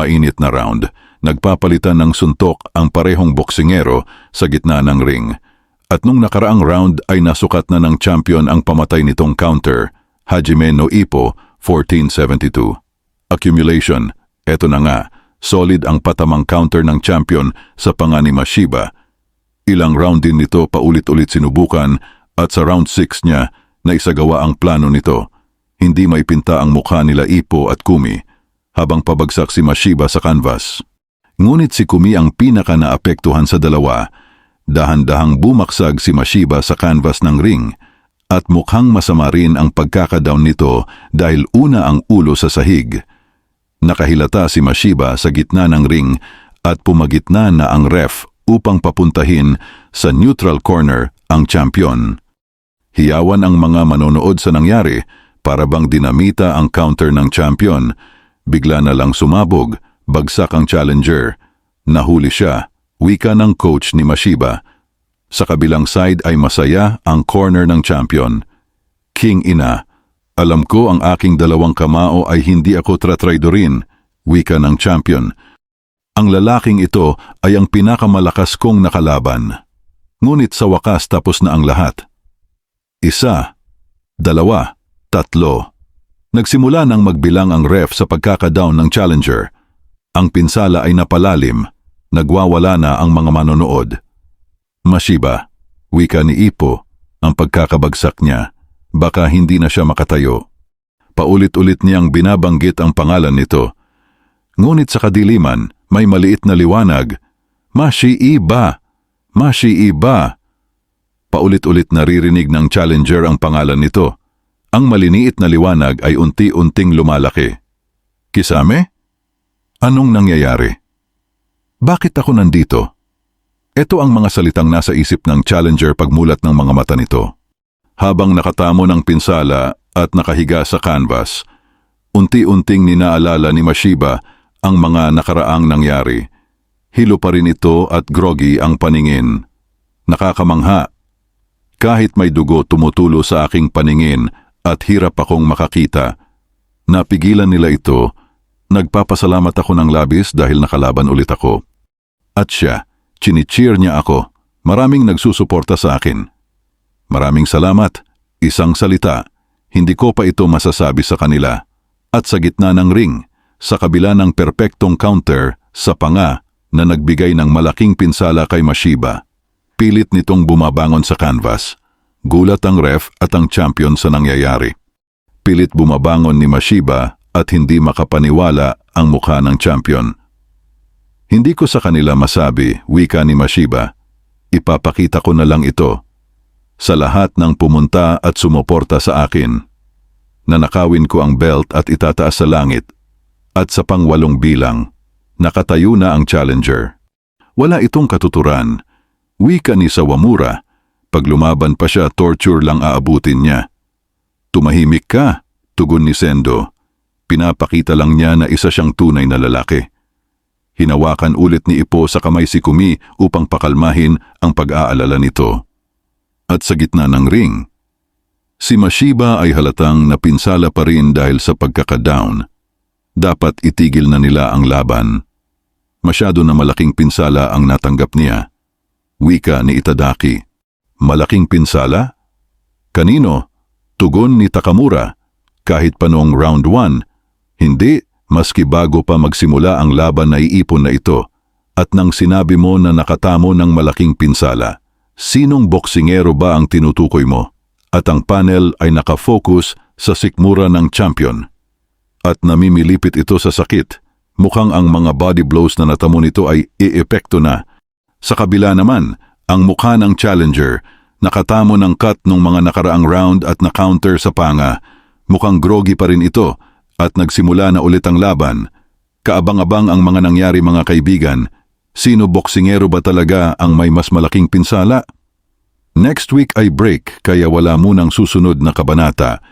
Mainit na round. Nagpapalitan ng suntok ang parehong boksingero sa gitna ng ring. At nung nakaraang round ay nasukat na ng champion ang pamatay nitong counter, Hajime no Ippo, 1472. Accumulation, eto na nga, solid ang patamang counter ng champion sa panga ni Mashiba. Ilang round din nito paulit-ulit sinubukan at sa round 6 niya na isagawa ang plano nito. Hindi maipinta ang mukha nila Ippo at Kumi habang pabagsak si Mashiba sa canvas. Ngunit si Kumi ang pinaka naapektuhan sa dalawa. Dahan-dahang bumaksag si Mashiba sa canvas ng ring at mukhang masama rin ang pagkakadown nito dahil una ang ulo sa sahig. Nakahilata si Mashiba sa gitna ng ring at pumagitna na ang ref upang papuntahin sa neutral corner ang champion. Hiyawan ang mga manonood sa nangyari para bang dinamita ang counter ng champion. Bigla na lang sumabog, bagsak ang challenger. Nahuli siya. Wika ng coach ni Mashiba. Sa kabilang side ay masaya ang corner ng champion. King ina, alam ko ang aking dalawang kamao ay hindi ako tratraidorin, wika ng champion. Ang lalaking ito ay ang pinakamalakas kong nakalaban. Ngunit sa wakas tapos na ang lahat. 1, 2, 3. Nagsimula nang magbilang ang ref sa pagkakadown ng challenger. Ang pinsala ay napalalim. Nagwawala na ang mga manonood. Mashiba, wika ni Ippo, ang pagkakabagsak niya. Baka hindi na siya makatayo. Paulit-ulit niyang binabanggit ang pangalan nito. Ngunit sa kadiliman, may maliit na liwanag. Mashiba! Mashiba! Paulit-ulit naririnig ng challenger ang pangalan nito. Ang maliniit na liwanag ay unti-unting lumalaki. Kisame? Anong nangyayari? Bakit ako nandito? Ito ang mga salitang nasa isip ng challenger pagmulat ng mga mata nito. Habang nakatamo ng pinsala at nakahiga sa canvas, unti-unting ninaalala ni Mashiba ang mga nakaraang nangyari. Hilo pa rin ito at groggy ang paningin. Nakakamangha. Kahit may dugo tumutulo sa aking paningin at hirap akong makakita. Napigilan nila ito. Nagpapasalamat ako ng labis dahil nakalaban ulit ako. At siya, chini-cheer niya ako. Maraming nagsusuporta sa akin. Maraming salamat. Isang salita. Hindi ko pa ito masasabi sa kanila. At sa gitna ng ring, sa kabila ng perpektong counter sa panga na nagbigay ng malaking pinsala kay Mashiba, pilit nitong bumabangon sa canvas. Gulat ang ref at ang champion sa nangyayari. Pilit bumabangon ni Mashiba at hindi makapaniwala ang mukha ng champion. Hindi ko sa kanila masabi, wika ni Mashiba. Ipapakita ko na lang ito. Sa lahat ng pumunta at sumuporta sa akin. Nanakawin ko ang belt at itataas sa langit. At sa pang-8 bilang, nakatayo na ang challenger. Wala itong katuturan. Wika ni Sawamura. Pag lumaban pa siya, torture lang aabutin niya. Tumahimik ka, tugon ni Sendo. Pinapakita lang niya na isa siyang tunay na lalaki. Hinawakan ulit ni Ippo sa kamay si Kumi upang pakalmahin ang pag-aalala nito. At sa gitna ng ring, si Mashiba ay halatang napinsala pa rin dahil sa pagkakadown. Dapat itigil na nila ang laban. Masyado na malaking pinsala ang natanggap niya. Wika ni Itadaki. Malaking pinsala? Kanino? Tugon ni Takamura. Kahit pa noong round 1, hindi. Maski bago pa magsimula ang laban na iipon na ito at nang sinabi mo na nakatamo ng malaking pinsala, sinong boksingero ba ang tinutukoy mo? At ang panel ay nakafocus sa sikmura ng champion. At namimilipit ito sa sakit. Mukhang ang mga body blows na natamo nito ay iepekto na. Sa kabila naman, ang mukha ng challenger, nakatamo ng cut ng mga nakaraang round at na-counter sa panga. Mukhang groggy pa rin ito. At nagsimula na ulit ang laban. Kaabang-abang ang mga nangyari mga kaibigan. Sino boksingero ba talaga ang may mas malaking pinsala? Next week ay break kaya wala munang susunod na kabanata.